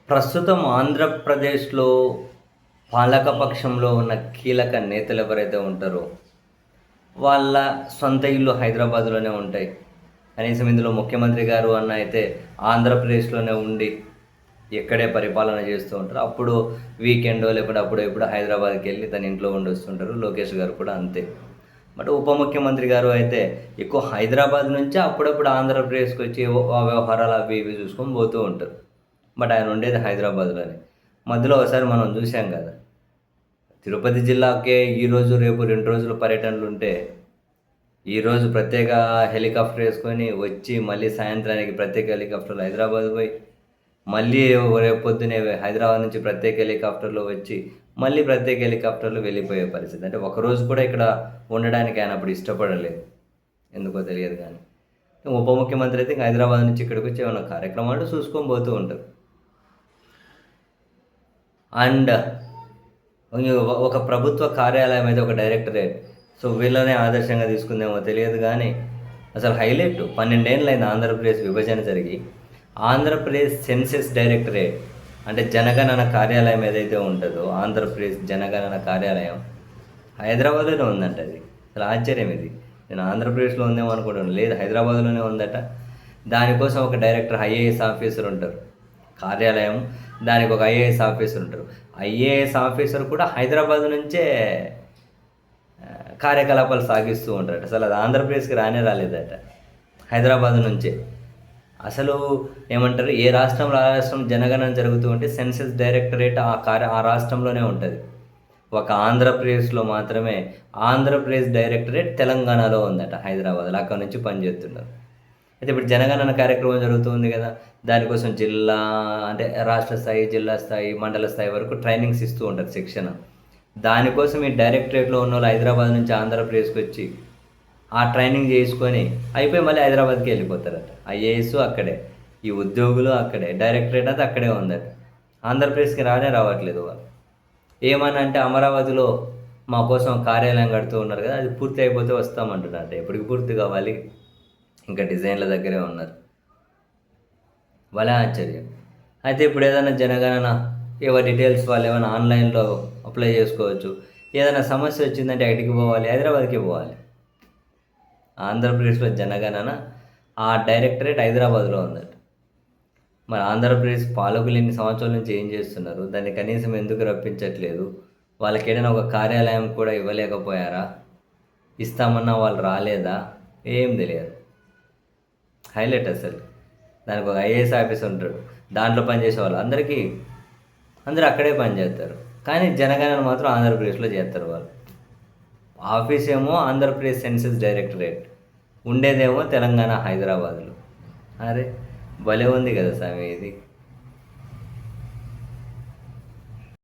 ప్రస్తుతం ఆంధ్రప్రదేశ్‌లో పాలకపక్షంలో ఉన్న కీలక నేతలు ఎవరైతే ఉంటారో, వాళ్ళ సొంత ఇల్లు హైదరాబాద్‌లోనే ఉంటాయి. కనీసం ఇందులో ముఖ్యమంత్రి గారు అన్న అయితే ఆంధ్రప్రదేశ్‌లోనే ఉండి, ఇక్కడే పరిపాలన చేస్తూ ఉంటారు. అప్పుడు వీకెండో లేకపోతే అప్పుడో ఇప్పుడో హైదరాబాద్‌కెళ్ళి తన ఇంట్లో ఉండొస్తుంటారు. లోకేష్ గారు కూడా అంతే. బట్ ఉప ముఖ్యమంత్రి గారు అయితే ఎక్కువ హైదరాబాద్ నుంచే అప్పుడప్పుడు ఆంధ్రప్రదేశ్‌కొచ్చి ఆ వ్యవహారాలు అవి ఇవి చూసుకొని పోతూ ఉంటారు. బట్ ఆయన ఉండేది హైదరాబాద్‌లోనే. మధ్యలో ఒకసారి మనం చూసాం గదా! తిరుపతి జిల్లాకే ఈరోజు, రేపు 2 రోజులు పర్యటనలుంటే, ఈరోజు ప్రత్యేక హెలికాప్టర్ ఏసుకొని వచ్చి, మళ్ళీ సాయంత్రానికి ప్రత్యేక హెలికాప్టర్‌లో హైదరాబాద్ పోయి, మళ్ళీ రేపు పొద్దున్నే హైదరాబాద్ నుంచి ప్రత్యేక హెలికాప్టర్‌లో వచ్చి, మళ్ళీ ప్రత్యేక హెలికాప్టర్‌లో వెళ్ళిపోయే పరిస్థితి. అంటే ఒకరోజు కూడా ఇక్కడ ఉండడానికి ఆయన అప్పుడు ఇష్టపడలేదు. ఎందుకో తెలియదు గానీ. ఉప ముఖ్యమంత్రి అయితే ఇంక హైదరాబాద్ నుంచి ఇక్కడికొచ్చి ఏమన్నా కార్యక్రమాలు చూసుకొని పోతూ ఉంటారు. అండ్ ఒక ప్రభుత్వ కార్యాలయం అయితే ఒక డైరెక్టరేట్. సో, వీళ్ళనే ఆదర్శంగా తీసుకుందేమో తెలియదు గానీ, అసలు హైలైట్ 12 ఏండ్లయింది ఆంధ్రప్రదేశ్ విభజన జరిగి. ఆంధ్రప్రదేశ్ సెన్సస్ డైరెక్టరేట్ అంటే జనగణన కార్యాలయం ఏదైతే ఉంటదో, ఆంధ్రప్రదేశ్ జనగణన కార్యాలయం హైదరాబాద్‌లోనే ఉందంట అది. అసలు ఆశ్చర్యం ఇది. నేను ఆంధ్రప్రదేశ్‌లో ఉందేమో అనుకుంటున్నాను. లేదు హైదరాబాద్‌లోనే ఉందట. దానికోసం ఒక డైరెక్టర్ ఐఏఎస్ ఆఫీసర్ ఉంటారు. కార్యాలయం దానికి ఒక ఐఏఎస్ ఆఫీసర్ ఉంటారు. ఐఏఎస్ ఆఫీసర్ కూడా హైదరాబాద్ నుంచే కార్యకలాపాలు సాగిస్తూ ఉంటారట. అసలు అది ఆంధ్రప్రదేశ్‌కి రానే రాలేదట. హైదరాబాద్ నుంచే. అసలు ఏమంటారు ఏ రాష్ట్రంలో ఆ రాష్ట్రం జనగణన జరుగుతూ ఉంటే సెన్సస్ డైరెక్టరేట్ ఆ రాష్ట్రంలోనే ఉంటది. ఒక ఆంధ్రప్రదేశ్‌లో మాత్రమే ఆంధ్రప్రదేశ్ డైరెక్టరేట్ తెలంగాణలో ఉందట హైదరాబాద్‌లో. అక్కడి నుంచి పనిచేస్తున్నారు. అయితే ఇప్పుడు జనగణన కార్యక్రమం జరుగుతుంది గదా! దానికోసం జిల్లా అంటే రాష్ట్ర స్థాయి, జిల్లా స్థాయి, మండల స్థాయి వరకు ట్రైనింగ్స్ ఇస్తూ ఉంటారు శిక్షణ. దానికోసం ఈ డైరెక్టరేట్‌లో ఉన్నోళ్ళు హైదరాబాద్ నుంచి ఆంధ్రప్రదేశ్‌కొచ్చి, ఆ ట్రైనింగ్ జేసుకొని అయిపోయి మళ్ళీ హైదరాబాద్‌కే యెళ్ళిపోతారట. ఐఏఎస్ అక్కడే, ఈ ఉద్యోగులు అక్కడే, డైరెక్టరేట్ అది అక్కడే ఉందట. ఆంధ్రప్రదేశ్‌కి రానే రావట్లేదు వాళ్ళు. ఏమనంటే అమరావతిలో మా కోసం కార్యాలయం కడుతూ ఉన్నారు గదా! అది పూర్తి అయిపోతే వస్తామంటున్నారట. ఎప్పటికి పూర్తి కావాలి? ఇంకా డిజైన్ల దగ్గరే ఉన్నారు. భలే ఆశ్చర్యం. అయితే ఇప్పుడు ఏదైనా జనగణన ఎవరి డీటెయిల్స్ వాళ్ళు ఏమైనా ఆన్‌లైన్‌లో అప్లై చేసుకోవచ్చు. ఏదైనా సమస్య వచ్చిందంటే ఎక్కడికి పోవాలి? హైదరాబాద్‌కే పోవాలి. ఆంధ్రప్రదేశ్‌లో జనగణన ఆ డైరెక్టరేట్ హైదరాబాద్‌లో ఉందట. మరి ఆంధ్రప్రదేశ్ పాలకులు ఇన్ని సంవత్సరాల నుంచి ఏం చేస్తున్నారు? దాన్ని కనీసం ఎందుకు రప్పించట్లేదు? వాళ్ళకేదైనా ఒక కార్యాలయం కూడా ఇవ్వలేకపోయారా? ఇస్తామన్నా వాళ్ళు రాలేదా? ఏం తెలియదు. హైలైట్ అసలు. దానికి ఒక ఐఏఎస్ ఆఫీసర్ ఉంటాడు. దాంట్లో పనిచేసేవాళ్ళు అందరూ అక్కడే పనిచేస్తారు. కానీ జనగణన మాత్రం ఆంధ్రప్రదేశ్‌లో చేస్తారు వాళ్ళు. ఆఫీస్ ఏమో ఆంధ్రప్రదేశ్ సెన్సస్ డైరెక్టరేట్. ఉండేదేమో తెలంగాణ హైదరాబాద్‌లో. అరే! భలే ఉంది కదా సామి ఇది.